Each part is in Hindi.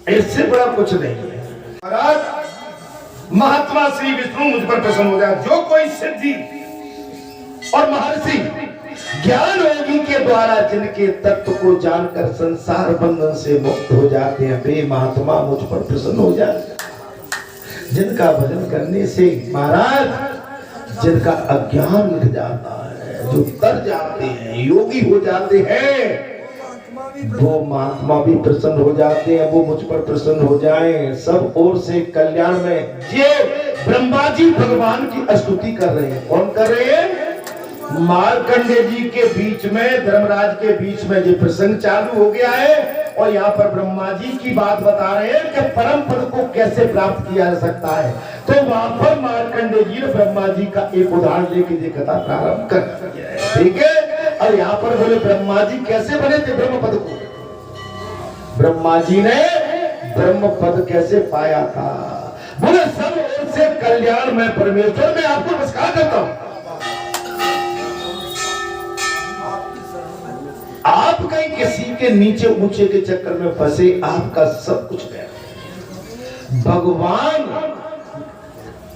इससे बड़ा कुछ नहीं है। महाराज, महात्मा श्री विष्णु मुझ पर प्रसन्न हो जाए। जो कोई सिद्धि और महर्षि ज्ञान योगी के द्वारा जिनके तत्व को जानकर संसार बंधन से मुक्त हो जाते हैं, वे महात्मा मुझ पर प्रसन्न हो जाते हैं। जिनका भजन करने से महाराज जिनका अज्ञान मिट जाता है, जो तर जाते हैं, योगी हो जाते हैं, वो महात्मा भी प्रसन्न हो जाते हैं। वो मुझ पर प्रसन्न हो जाएं। सब ओर से कल्याण में ये ब्रह्मा जी भगवान की स्तुति कर रहे हैं। कौन कर रहे हैं? मार्कंडे जी के बीच में, धर्मराज के बीच में ये प्रसंग चालू हो गया है और यहाँ पर ब्रह्मा जी की बात बता रहे हैं कि परम पद को कैसे प्राप्त किया जा सकता है। तो वहां पर मार्कंडे जी ने ब्रह्मा जी का एक उदाहरण लेके ये कथा प्रारंभ कर दिया है। ठीक है। और यहाँ पर बोले ब्रह्मा जी कैसे बने थे ब्रह्म पद को? ब्रह्मा जी ने ब्रह्म पद कैसे पाया था? बोले सब ओर से कल्याण में परमेश्वर में आपको नमस्कार करता हूं। आप कहीं किसी के नीचे ऊंचे के चक्कर में फंसे, आपका सब कुछ गया। भगवान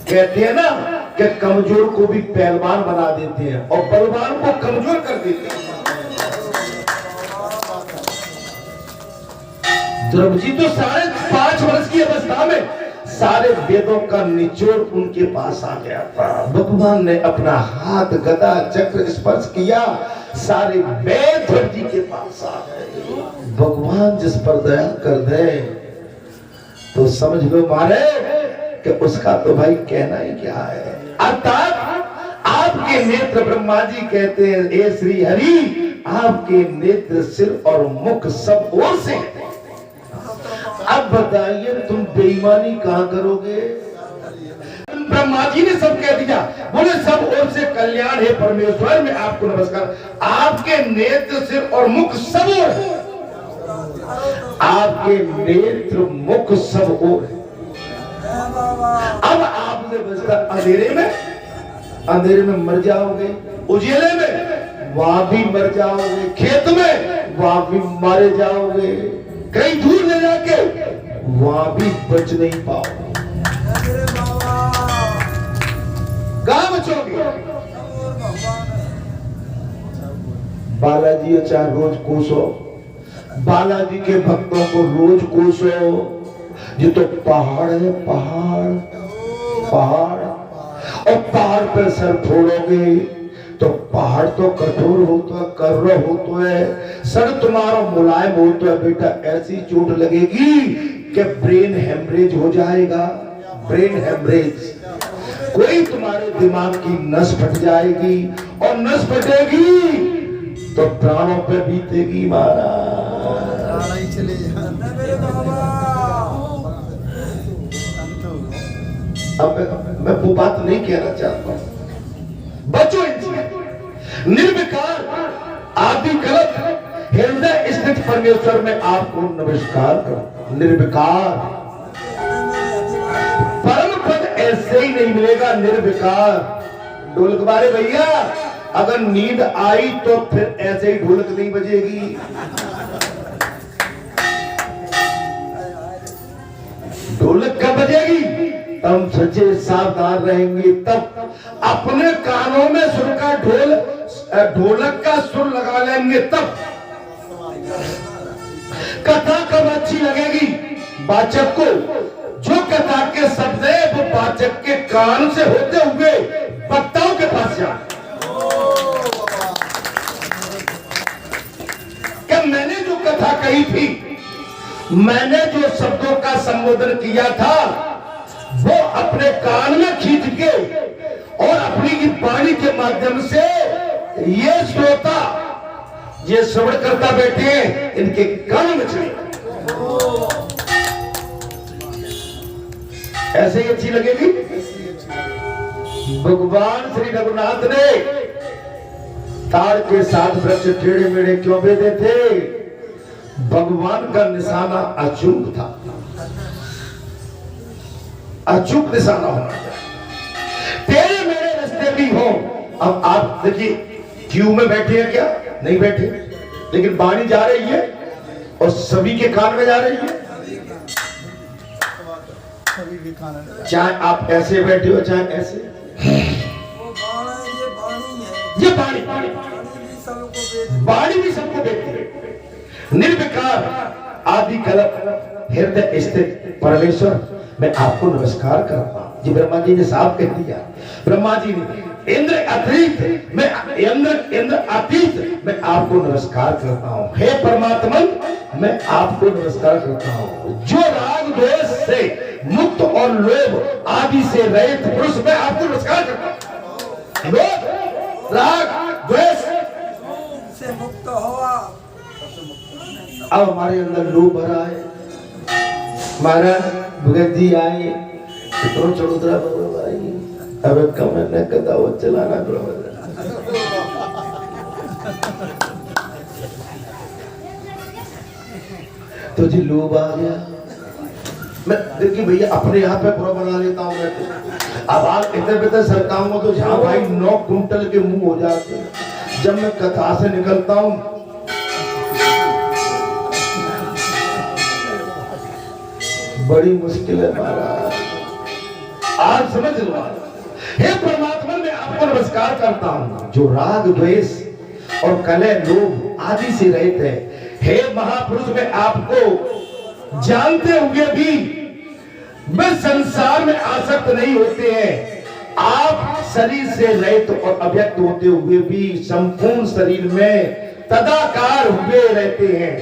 कहते हैं ना कि कमजोर को भी पहलवान बना देते हैं और बलवान को कमजोर कर देते हैं। ध्रुव जी तो 5.5 वर्ष की अवस्था में सारे वेदों का निचोड़ उनके पास आ गया था। भगवान ने अपना हाथ गदा चक्र स्पर्श किया, सारे वेद ध्रुव जी के पास आ गए। भगवान जिस पर दया कर दे तो समझ लो मारे कि उसका तो भाई कहना ही क्या है। अर्थात आपके नेत्र, ब्रह्मा जी कहते हैं, हे श्री हरि, आपके नेत्र, सिर और मुख सब ओर से। अब बताइए तुम बेईमानी कहां करोगे? ब्रह्मा जी ने सब कह दिया। बोले सब ओर से कल्याण है परमेश्वर में आपको नमस्कार। आपके नेत्र, सिर और मुख सब ओर, आपके नेत्र मुख सब ओर। अब आपने बचता अंधेरे में, अंधेरे में मर जाओगे, उजियाले में वहां भी मर जाओगे, खेत में वहां भी मारे जाओगे, कहीं दूर ले जाके वहां भी बच नहीं पाओगे। कहां बचोगे? बालाजी चाहे रोज कोसो, बालाजी के भक्तों को रोज कोसो। ये तो पहाड़ है, पहाड़ पहाड़, और पहाड़ पर सर फोड़ोगे तो पहाड़ तो कठोर होता है, कर्र होता है, सर तुम्हारा मुलायम होता है। बेटा ऐसी चोट लगेगी कि ब्रेन हेमरेज हो जाएगा। ब्रेन हेमरेज, कोई तुम्हारे दिमाग की नस फट जाएगी, और नस फटेगी तो प्राणों पे बीतेगी महाराज। अब मैं वो बात नहीं कहना चाहता हूं। बचो इनसे। निर्विकार, आदि कलप, हृदय स्थित परमेश्वर में आपको नमस्कार करो। निर्विकार, परम पद ऐसे ही नहीं मिलेगा। निर्विकार। ढोलक बारे भैया, अगर नींद आई तो फिर ऐसे ही ढोलक नहीं बजेगी। ढोलक कब बजेगी? हम सच्चे सावधान रहेंगे तब। अपने कानों में सुर का ढोलक का सुर लगा लेंगे तब। कथा कब अच्छी लगेगी? वाचक को। जो कथा के शब्द है वो वाचक के कान से होते हुए वक्ताओं के पास जाए। क्या मैंने जो कथा कही थी, मैंने जो शब्दों का संबोधन किया था, वो अपने कान में खींच के और अपनी की वाणी के माध्यम से ये श्रोता, ये श्रवण करता बैठे हैं, इनके कान में चले। ऐसे ही अच्छी लगेगी। भगवान श्री रघुनाथ ने ताड़ के साथ वृक्ष टेढ़े मेढ़े क्यों बेधे थे? भगवान का निशाना अचूक था। अचूक निशाना होना चाहिए। तेरे मेरे रास्ते भी हो। अब आप देखिए, क्यू में बैठे हैं क्या? नहीं बैठे, लेकिन वाणी जा रही है और सभी के कान में जा रही है। चाहे आप ऐसे बैठे हो चाहे ऐसे, ये बाणी बाणी भी सबको देखती है। निर्विकार आदि कल्प हृदय स्थित परमेश्वर मैं आपको नमस्कार करता हूं। जी ब्रह्मा जी ने साफ कह दिया, ब्रह्मा जी ने इंद्र अतीत मैं इंद्र अतीत मैं आपको नमस्कार करता हूं। हे परमात्मा मैं आपको नमस्कार करता हूं। जो राग द्वेष से मुक्त और लोभ आदि से रहित पुरुष मैं आपको नमस्कार करता हूं। लोभ राग द्वेष से मुक्त हुआ। अब हमारे अंदर लोभ भरा है। महाराज भगत जी आए तो चौधरा बाबा भाई अब कम न कदा वो चलाना तो जी लोभ आ गया। मैं देखिए भैया अपने यहाँ पे बुरा बना लेता हूँ मैं तो। अब आप इतने बेहतर सरता हूँ तो जहाँ भाई 9 कुंटल के मुंह हो जाते हैं। जब मैं कथा से निकलता हूँ बड़ी मुश्किल है महाराज, आज समझ लो। हे परमात्मा मैं आपको नमस्कार करता हूं जो राग द्वेष और कलह लोभ आदि से रहित है। हे महापुरुष मैं आपको जानते हुए भी मैं संसार में आसक्त नहीं होते हैं। आप शरीर से रहित और अव्यक्त होते हुए भी संपूर्ण शरीर में तदाकार हुए रहते हैं।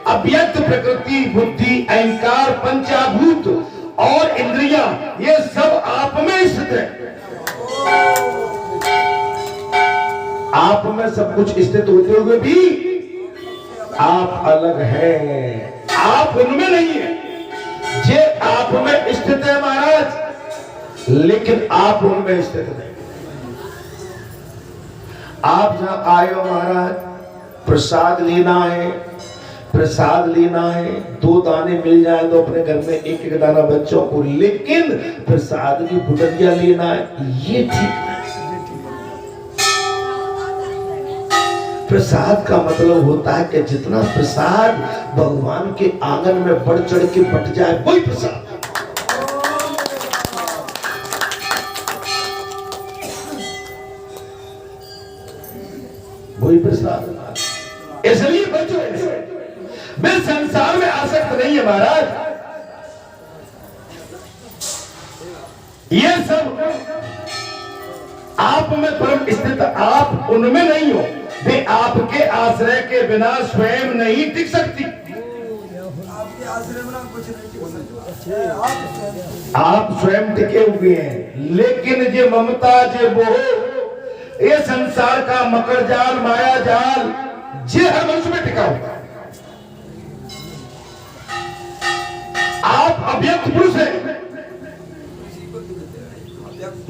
अव्यक्त प्रकृति बुद्धि अहंकार पंचाभूत और इंद्रियां ये सब आप में स्थित है। आप में सब कुछ स्थित होते हुए भी आप अलग हैं, आप उनमें नहीं है। जे आप में स्थित है महाराज, लेकिन आप उनमें स्थित नहीं। आप जहां आए हो महाराज, प्रसाद लेना है, प्रसाद लेना है, 2 दाने मिल जाए तो अपने घर में 1-1 दाना बच्चों को, लेकिन प्रसाद की बुटरिया लेना है ये ठीक है। प्रसाद का मतलब होता है कि जितना प्रसाद भगवान के आंगन में बढ़ चढ़ के बट जाए वही प्रसाद। वही प्रसाद। इसलिए बच्चों मैं संसार में आसक्त नहीं है महाराज। ये सब आप में परम स्थित, आप उनमें नहीं हो। वे आपके आश्रय के बिना स्वयं नहीं टिक सकती। आपके आश्रय में कुछ नहीं, आप स्वयं टिके हुए हैं, लेकिन ये ममता जे मोह ये संसार का मकर जाल माया जाल ये हर मनुष्य में टिका हुआ है। आप अव्यक्त पुरुष हैं।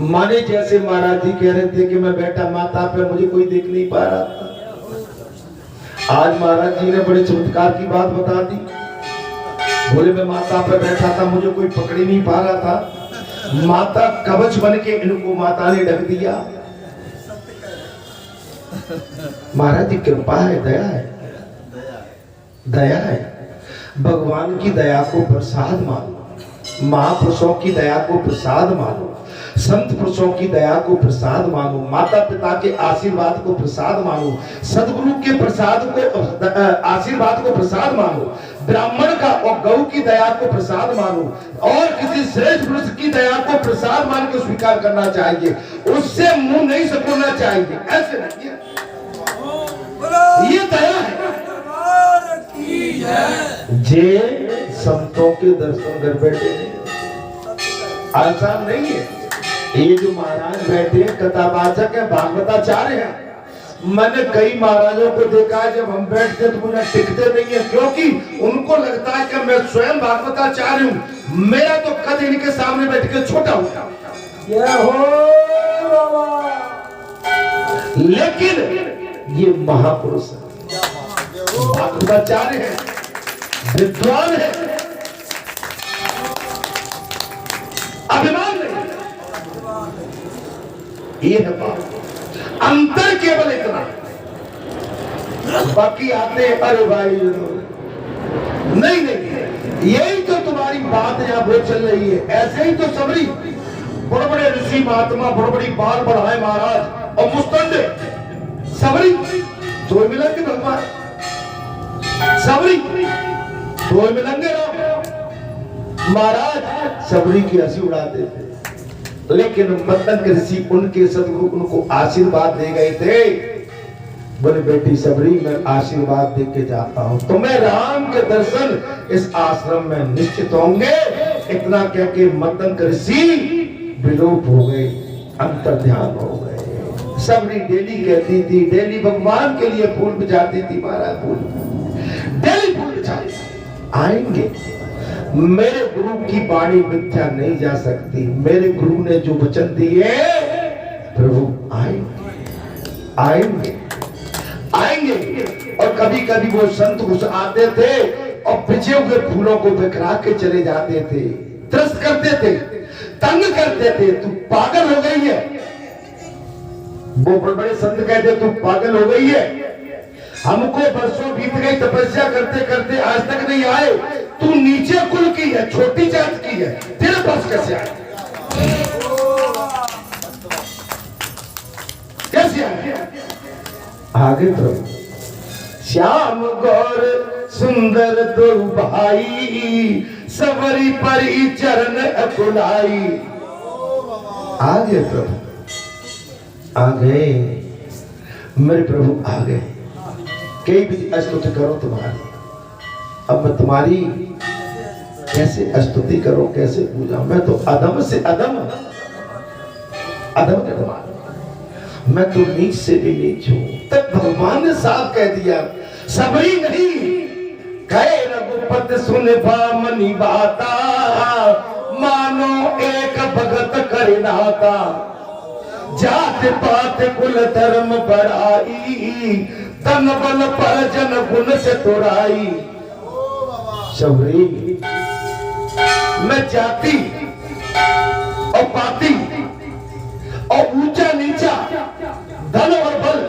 माने जैसे महाराज जी कह रहे थे कि मैं बैठा माता पे मुझे कोई देख नहीं पा रहा था। आज महाराज जी ने बड़े चमत्कार की बात बता दी। बोले मैं माता पे बैठा था मुझे कोई पकड़ नहीं पा रहा था। माता कवच बन के इनको माता ने ढक दिया। महाराज जी कृपा है, दया है, दया है। भगवान की दया को प्रसाद मानो, महापुरुषों की दया को प्रसाद मानो, संत पुरुषों की दया को प्रसाद मानो, माता पिता के आशीर्वाद को प्रसाद मानो, सदगुरु के प्रसाद को आशीर्वाद को प्रसाद मानो, ब्राह्मण का और गौ की दया को प्रसाद मानो, और किसी श्रेष्ठ पुरुष की दया को प्रसाद मान के स्वीकार करना चाहिए। उससे मुंह नहीं सकोना चाहिए। ऐसे नहीं, ये दया है। जे संतों के दर्शन कर बैठे आसान नहीं है। ये जो महाराज बैठे कथावाचक है, भागवताचार्य है। मैंने कई महाराजों को देखा है जब हम बैठते तो मुझे टिकते नहीं है, क्योंकि उनको लगता है कि मैं स्वयं भागवताचार्य हूँ, मेरा तो कद इनके सामने बैठ के छोटा होता। लेकिन ये महापुरुष है, भागवताचार्य है, विद्वान है, अभिमान नहीं। ये है बात। अंतर केवल इतना, बाकी आते अरे भाई नहीं नहीं, यही तो तुम्हारी हमारी बात यहाँ वो चल रही है। ऐसे ही तो सबरी बड़े बड़े ऋषि महात्मा बड़ी बड़ी बाल बढ़ाए महाराज और मुस्तंदे सबरी दो मिलेंगे भगवान, सबरी दो मिलेंगे महाराज। सबरी की हंसी उड़ाते थे, लेकिन मंदन के ऋषि उनके सदगुरु उनको आशीर्वाद दे गए थे। बोले बेटी सबरी मैं आशीर्वाद दे के जाता हूँ, तुम्हें राम के दर्शन इस आश्रम में निश्चित होंगे। इतना कह के मंदन के ऋषि विलोप हो गए, अंतर ध्यान हो गए। सबरी डेली कहती थी, डेली भगवान के लिए फूल बिछाती थी महाराज, फूल डेली फूल बिछाती आएंगे। मेरे गुरु की वाणी मिथ्या नहीं जा सकती, मेरे गुरु ने जो वचन दिए प्रभु आएंगे आएंगे आएंगे। और कभी कभी वो संत घुस आते थे और बिछे हुए फूलों को बिखरा के चले जाते थे, त्रस्त करते थे, तंग करते थे। तू पागल हो गई है, वो बड़े संत कहते तू पागल हो गई है, हमको बरसों बीत गई तपस्या करते करते आज तक नहीं आए, तू नीचे कुल की है, छोटी जात की है, तेरे पास कैसे आए, कैसे आए? आगे प्रभु श्याम गौर सुंदर दो भाई, सबरी परी चरण अकुलाई। आगे प्रभु आ गए, मेरे प्रभु आ गए। कई भी स्तुति करो तुम्हारी, अब मैं तुम्हारी कैसे स्तुति करो, कैसे पूजा? मैं तो अधम से अधम, अधम के तुम्हारा, मैं तो नीच से भी नीच हूं। तब भगवान ने साफ कह दिया, सबरी नहीं कहे रघुपत सुन बामनी बाता, मानो एक भगत करे नाता, जात पात कुल धर्म बढ़ाई, तन बल पर जन गुण से तोड़ाई। सबरी मैं जाति और पाती और ऊंचा नीचा, धन और बल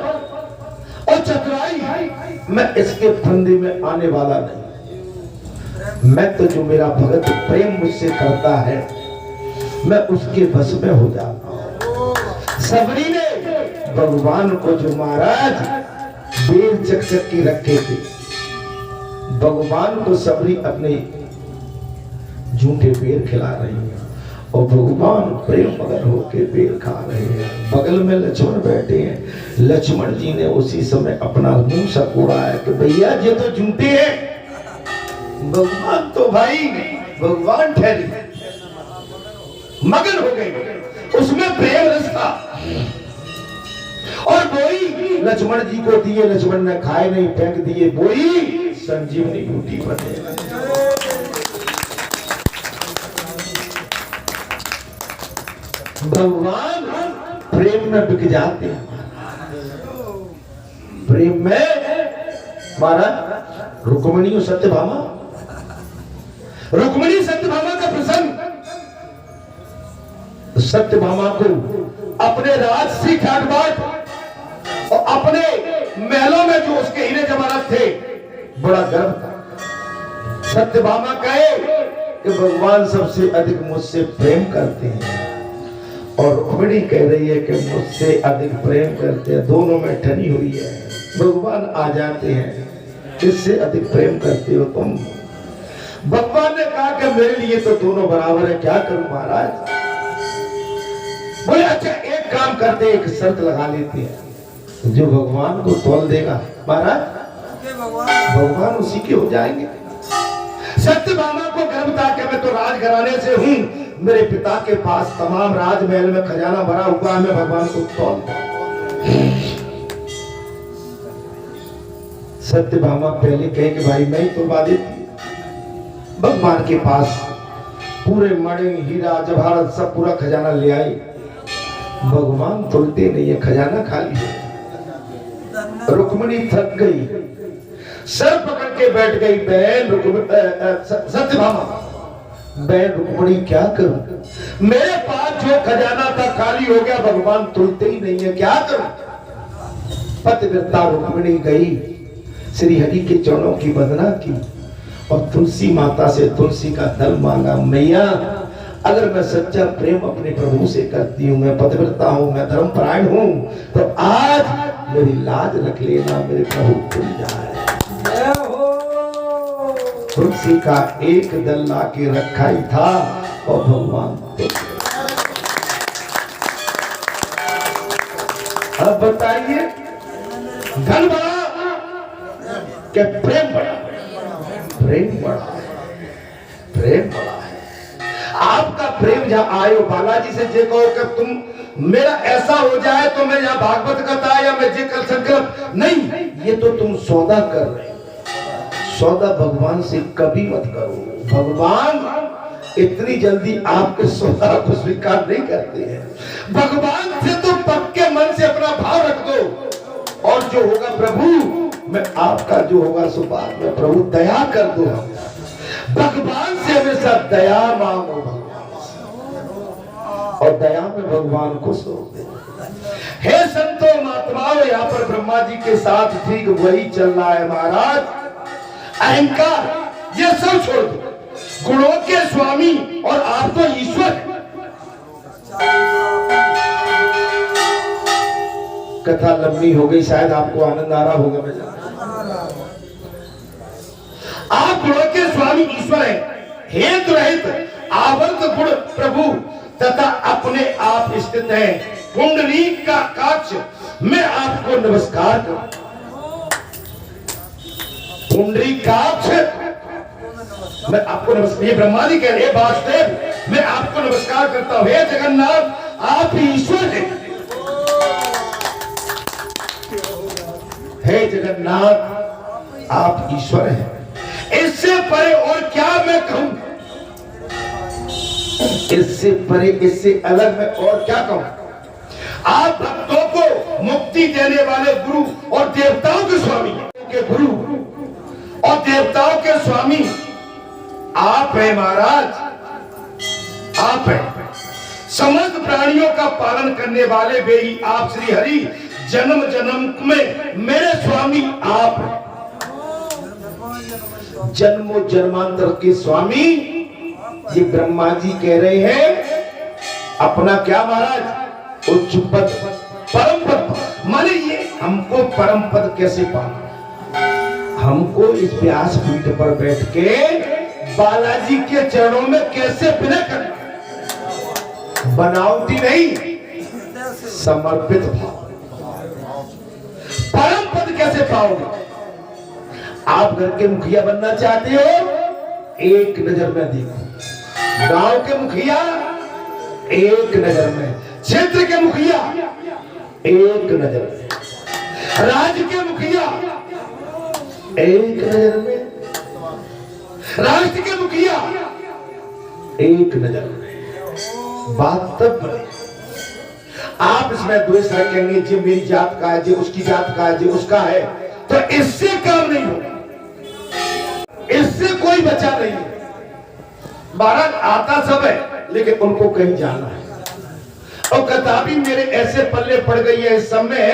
और चतुराई, मैं इसके फंदे में आने वाला नहीं। मैं तो जो मेरा भगत प्रेम मुझसे करता है, मैं उसके बस में हो जाता हूं। सबरी ने भगवान को जो महाराज बेर चकचक के रखे थे, भगवान को सबरी अपने झूठे बेर खिला रही है और भगवान प्रेम मगन होके बेर खा रहे हैं। बगल में लक्ष्मण बैठे हैं, लक्ष्मण जी ने उसी समय अपना मुंह सकोड़ा है कि भैया ये तो झूठे हैं, भगवान तो भाई भगवान ठहरी, मगन हो गए, उसमें प्रेम रस था। और बोई लक्ष्मण जी को दिए, लक्ष्मण ने खाए नहीं, फेंक दिए। बोई संजीवनी बूटी बने। भगवान प्रेम में बिक जाते हैं, प्रेम में। महाराज रुक्मिणी सत्यभामा, रुक्मिणी सत्यभामा का प्रसंग, सत्यभामा को अपने राजसी खाट बाट और अपने महलों में जो उसके हीरे जवाहरात थे बड़ा गर्व था। सत्यभामा कहे कि भगवान सबसे अधिक मुझसे प्रेम करते हैं, और रुक्मिणी कह रही है कि मुझसे अधिक प्रेम करते हैं। दोनों में ठनी हुई है। भगवान आ जाते हैं, किससे अधिक प्रेम करते हो तुम? भगवान ने कहा कि मेरे लिए तो दोनों बराबर है, क्या करूं महाराज? बोले अच्छा एक काम करते, एक शर्त लगा लेते हैं, जो भगवान को तोल देगा महाराज भगवान उसी के हो जाएंगे। सत्यभामा को गर्व था कि मैं तो राजघराने से हूं, मेरे पिता के पास तमाम राजमहल में खजाना भरा हुआ है, मैं भगवान को तोल। सत्यभामा पहले कहे कि भाई मैं ही तोलवा देती। भगवान के पास पूरे मणि हीरा जवाहरात सब पूरा खजाना ले आई, भगवान तोलते नहीं है, खजाना खाली है। रुक्मिणी थक गई, सर पकड़ के बैठ गई। बहन सत्यभामा, बहन रुक्मिणी क्या करूं, मेरे पास जो खजाना था खाली हो गया, भगवान तुलते ही नहीं है, क्या करूं? पतिव्रता रुक्मिणी गई, श्री हरि के चरणों की वंदना की और तुलसी माता से तुलसी का दल मांगा, मैया अगर मैं सच्चा प्रेम अपने प्रभु से करती हूँ, मैं पतिव्रता हूँ, मैं धर्मपरायण हूँ, तो आज मेरी लाज रख लेना, मेरे प्रभु खुल जाए। तुलसी का एक दल ला के रखा ही था और भगवान अब बताइए धन बड़ा कि प्रेम बड़ा? प्रेम बड़ा है, प्रेम बड़ा है। आपका प्रेम जहां आयो बालाजी से जे कहो कि तुम मेरा ऐसा हो जाए तो मैं यहाँ भागवत कथा या मैं जे कर संकल्प नहीं, ये तो तुम सौदा कर रहे हो। सौदा भगवान से कभी मत करो, भगवान इतनी जल्दी आपके सौदा को स्वीकार नहीं करते हैं। भगवान से तो पक्के मन से अपना भाव रख दो, और जो होगा प्रभु मैं आपका जो होगा सो बाद में, प्रभु दया कर दो। भगवान से हमेशा दया मांगो, और दया में भगवान खुश होते हैं। हे संतो महात्माओं, यहाँ पर ब्रह्मा जी के साथ ठीक वही चल रहा है महाराज। अहंकार ये सब छोड़ दो, गुणों के स्वामी और आप तो ईश्वर। कथा लंबी हो गई, शायद आपको आनंद आ रहा होगा। मैं आप गुणों के स्वामी ईश्वर हैं, हेतु रहित आवर्त गुण प्रभु तथा अपने आप स्थित हैं। पुंडरीक का काक्ष मैं आपको नमस्कार करता हूं। पुंडरीक काक्ष मैं आपको नमस्कार, ये ब्रह्मा जी कह रहे हैं, वासुदेव मैं आपको नमस्कार करता हूं। हे जगन्नाथ आप ही ईश्वर हैं। हे जगन्नाथ आप ईश्वर हैं, इससे परे और क्या मैं कहूं? इससे परे इससे अलग मैं और क्या कहूं? आप भक्तों को मुक्ति देने वाले गुरु और देवताओं के स्वामी के गुरु और देवताओं के स्वामी आप हैं महाराज, आप हैं। समस्त प्राणियों का पालन करने वाले वे ही आप श्री हरि, जन्म जन्म में मेरे स्वामी आप हैं। जन्मों जन्मांतर के स्वामी ये ब्रह्मा जी कह रहे हैं। अपना क्या महाराज? उच्च पद परम पद, माने ये हमको परम पद कैसे पाना? हमको इस व्यास पीठ पर बैठ के बालाजी के चरणों में कैसे विनय करना? बनावटी नहीं, समर्पित भाव। परम पद कैसे पाओगे? आप घर के मुखिया बनना चाहते हो, एक नजर में देखो। गांव के मुखिया एक नजर में, क्षेत्र के मुखिया एक नजर में, राज्य के मुखिया एक नजर में, राष्ट्र के मुखिया एक नजर में। बात तब बने। आप इसमें द्वेष रखेंगे, जो मेरी जात का है, जो उसकी जात का है, जो उसका है, तो इससे काम नहीं होगा, इससे कोई बचा नहीं है। महाराज आता सब है, लेकिन उनको कहीं जाना है। और कथा भी मेरे ऐसे पल्ले पड़ गई है, इस समय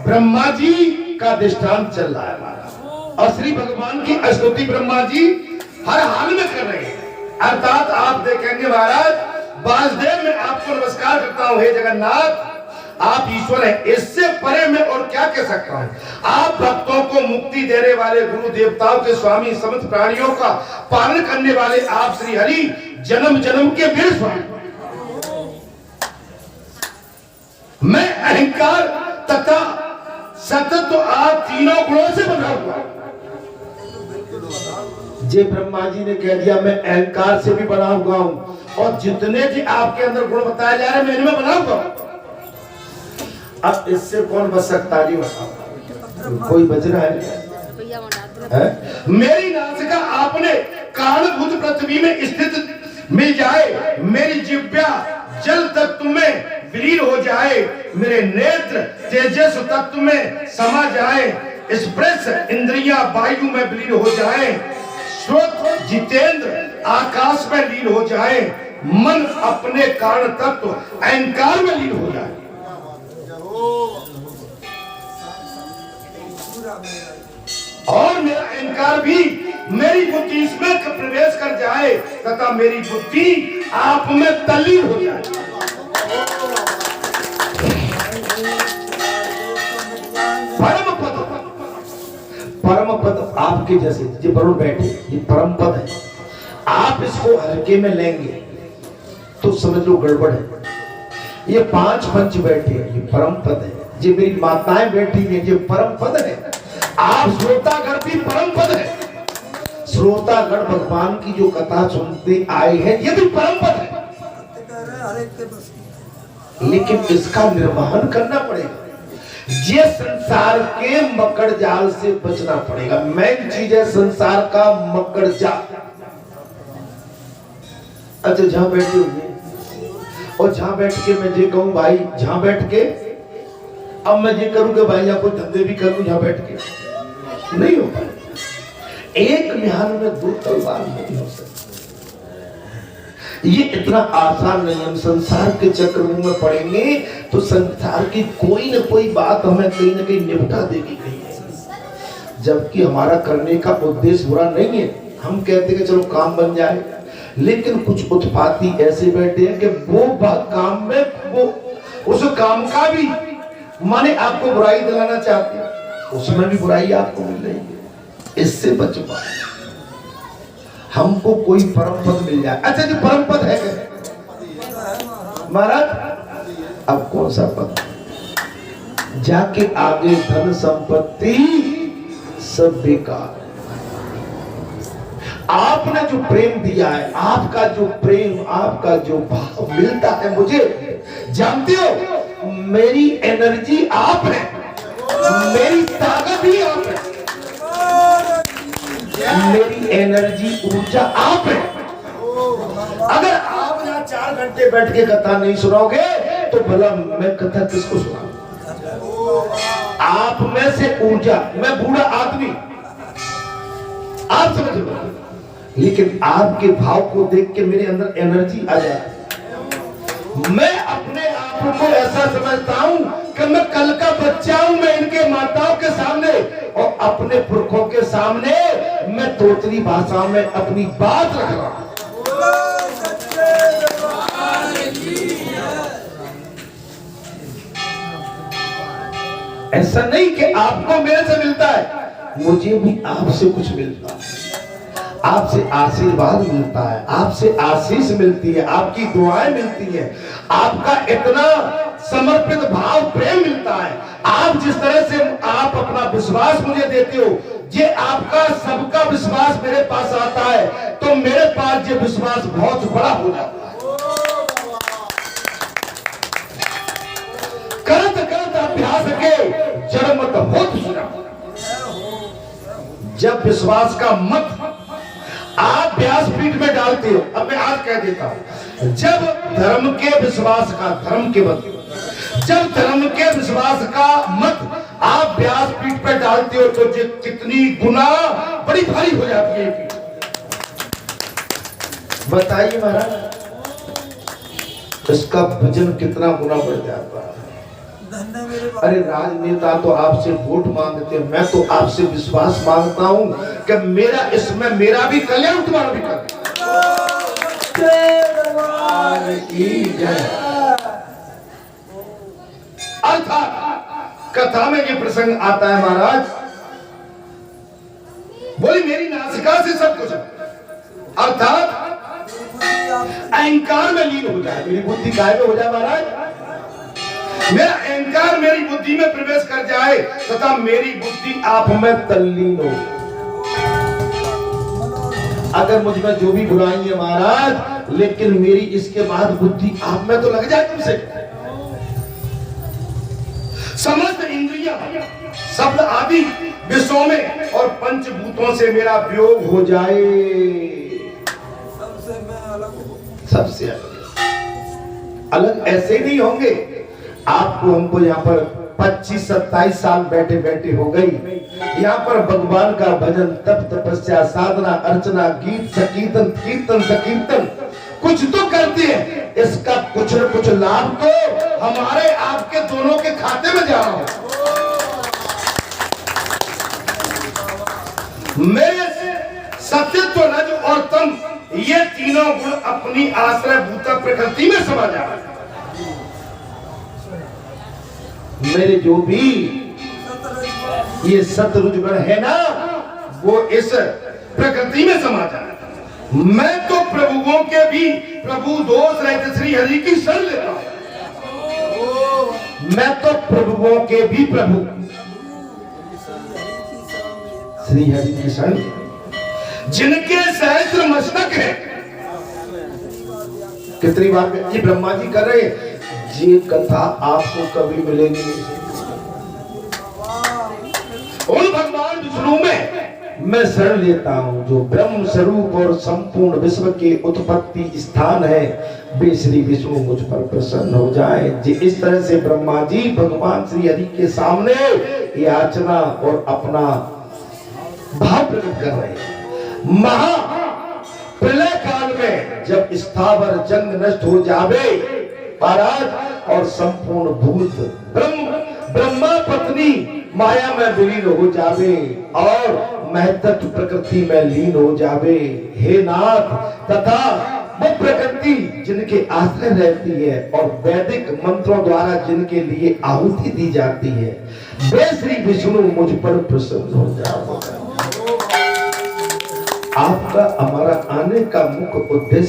ब्रह्मा जी का दृष्टांत चल रहा है महाराज, और श्री भगवान की स्तुति ब्रह्मा जी हर हाल में कर रहे हैं। अर्थात आप देखेंगे महाराज, वासुदेव मैं आपको नमस्कार करता हूं, हे जगन्नाथ आप ईश्वर हैं, इससे परे मैं और क्या कह सकता हूं? आप भक्तों को मुक्ति देने वाले गुरु, देवताओं के स्वामी, समस्त प्राणियों का पालन करने वाले आप श्री हरि, जन्म जन्म के मेरे स्वामी। मैं अहंकार तथा सतत तो आप तीनों गुणों से बना हुआ। जे ब्रह्मा जी ने कह दिया मैं अहंकार से भी बना हुआ हूं, और जितने जी आपके अंदर गुण बताए जा रहे हैं मैं इनमें बना हुआ। अब इससे कौन बच सकता है? कोई बच रहा है? मेरी नासिका आपने कारणभूत पृथ्वी में स्थित मिल जाए, मेरी जिह्वा जल तत्व में विलीन हो जाए, मेरे नेत्र तेजस तत्व में समा जाए, स्पर्श इंद्रियां वायु में विलीन हो जाए, श्रोत जितेंद्र आकाश में लीन हो जाए, मन अपने कारण तत्व अहंकार में लीन हो जाए। और मेरा अहंकार भी मेरी बुद्धि इसमें प्रवेश कर जाए तथा मेरी बुद्धि आप में तल्लीन हो जाए। परम पद, परम पद आपके जैसे जो बरुण बैठे, ये परम पद है। आप इसको हल्के में लेंगे तो समझ लो गड़बड़ है। ये 5 पंच बैठे हैं, ये परम पद है। ये मेरी माताएं बैठी हैं, ये परम पद है। आप श्रोतागण भी परम पद है। श्रोतागण भगवान की जो कथा सुनते आए हैं, ये भी परम पद है। लेकिन इसका निर्वहन करना पड़ेगा। ये संसार के मकड़ जाल से बचना पड़ेगा। मेन चीज है संसार का मकड़ जाल। अच्छा, जहां बैठे हुए और जहां बैठ के मैं ये कहूं भाई, जहां बैठ के अब मैं ये करूं कि भाई आपको धंधे भी करूं, यहां बैठ के नहीं हो पाएगा। एक म्यान में 2 तलवार नहीं हो सकती। ये इतना आसान नहीं। हम संसार के चक्रव्यूह में पड़ेंगे तो संसार की कोई ना कोई बात हमें कहीं ना कहीं निपटा देगी कहीं, जबकि हमारा करने का उद्देश्य बुरा नहीं है। हम कहते हैं कि चलो काम बन जाए, लेकिन कुछ उत्पाती ऐसे बैठे हैं कि वो काम में वो उस काम का भी माने आपको बुराई दिलाना चाहते हैं, उसमें भी बुराई आपको मिल रही है। इससे बच पाए, हमको कोई परम पद मिल जाए। अच्छा जी, परम पद है क्या महाराज? अब कौन सा पद? जाके आगे धन संपत्ति सब बेकार। आपने जो प्रेम दिया है, आपका जो प्रेम, आपका जो भाव मिलता है मुझे, जानते हो मेरी एनर्जी आप है, मेरी ताकत ही आप है, मेरी एनर्जी ऊर्जा आप है। अगर आप यहाँ 4 घंटे बैठ के कथा नहीं सुनाओगे तो भला मैं कथा किसको सुनाऊं? आप में से ऊर्जा, मैं बूढ़ा आदमी, आप समझ लो, लेकिन आपके भाव को देख के मेरे अंदर एनर्जी आ जाए। मैं अपने आप को ऐसा समझता हूं कि मैं कल का बच्चा हूं। मैं इनके माताओं के सामने और अपने पुरखों के सामने मैं तोतली भाषा में अपनी बात रख रहा हूं। ऐसा नहीं कि आपको मेरे से मिलता है, मुझे भी आपसे कुछ मिलता है। आपसे आशीर्वाद मिलता है, आपसे आशीष मिलती है, आपकी दुआएं मिलती हैं, आपका इतना समर्पित भाव प्रेम मिलता है। आप जिस तरह से आप अपना विश्वास मुझे देते हो, ये आपका सबका विश्वास मेरे पास आता है तो मेरे पास ये विश्वास बहुत बड़ा हो जाता है। करत करत अभ्यास के जड़मत होत सुना। जब विश्वास का मत आप व्यासपीठ में डालते हो, अब मैं आज कह देता हूं, जब धर्म के विश्वास का, धर्म के मत, जब धर्म के विश्वास का मत आप व्यासपीठ पर डालते हो तो ये कितनी गुना बड़ी भारी हो जाती है। बताइए महाराज, इसका वजन कितना गुना बढ़ जाता है। अरे राजनेता तो आपसे वोट मांगते हैं, मैं तो आपसे विश्वास मांगता हूं कि मेरा इसमें मेरा भी कल्याण, तुम्हारा भी कल्याण। अर्थात कथा में ये प्रसंग आता है महाराज, बोली मेरी नासिका से सब कुछ, अर्थात अहंकार में लीन हो जाए, मेरी बुद्धि काय में हो जाए महाराज, मेरा अहंकार मेरी बुद्धि में प्रवेश कर जाए तथा मेरी बुद्धि आप में तल्लीन हो। अगर मुझ में जो भी बुराई है महाराज, लेकिन मेरी इसके बाद बुद्धि आप में तो लग जाए तुमसे। समस्त इंद्रियां, शब्द आदि विषयों में और पंचभूतों से मेरा वियोग हो जाए, सबसे अलग ऐसे नहीं होंगे। आपको हमको यहाँ पर 25-27 साल बैठे बैठे हो गई, यहाँ पर भगवान का भजन, तप, तपस्या, साधना, अर्चना, गीत संकीर्तन, कीर्तन संकीर्तन कुछ तो करते हैं। इसका कुछ न कुछ लाभ तो हमारे आपके दोनों के खाते में जा रहा हो। मेरे सत्यत्व, रज और तम, ये तीनों गुण अपनी आश्रय भूत प्रकृति में समा जा रहे हैं। मेरे जो भी ये सतरुज गुण है ना, वो इस प्रकृति में समा जा रहे हैं। मैं तो प्रभुओं के भी प्रभु दोष रहित श्री हरि की शरण लेता हूं। मैं तो प्रभुओं के भी प्रभु श्री हरि की शरण, जिनके सहस्त्र मस्तक है। कितनी बार ये ब्रह्मा जी कर रहे हैं, ये कथा आपको कभी मिलेगी नहीं। उन भगवान विष्णु में मैं शरण लेता हूं जो ब्रह्म स्वरूप और संपूर्ण विश्व के उत्पत्ति स्थान है। वे श्री विष्णु मुझ पर प्रसन्न हो जाए। इस तरह से ब्रह्मा जी भगवान श्री हरि के सामने याचना और अपना भाव प्रकट कर रहे हैं। महा प्रलय काल में जब स्थावर जंग नष्ट हो जावे महाराज और संपूर्ण भूत ब्रह्मा पत्नी माया में विलीन हो जावे और महत्व प्रकृति में लीन हो जावे। हे नाथ, तथा वो प्रकृति जिनके आश्रय रहती है और वैदिक मंत्रों द्वारा जिनके लिए आहुति दी जाती है, वे श्री विष्णु मुझ पर प्रसन्न हो जाओ। आपका हमारा आने का मुख्य उद्देश्य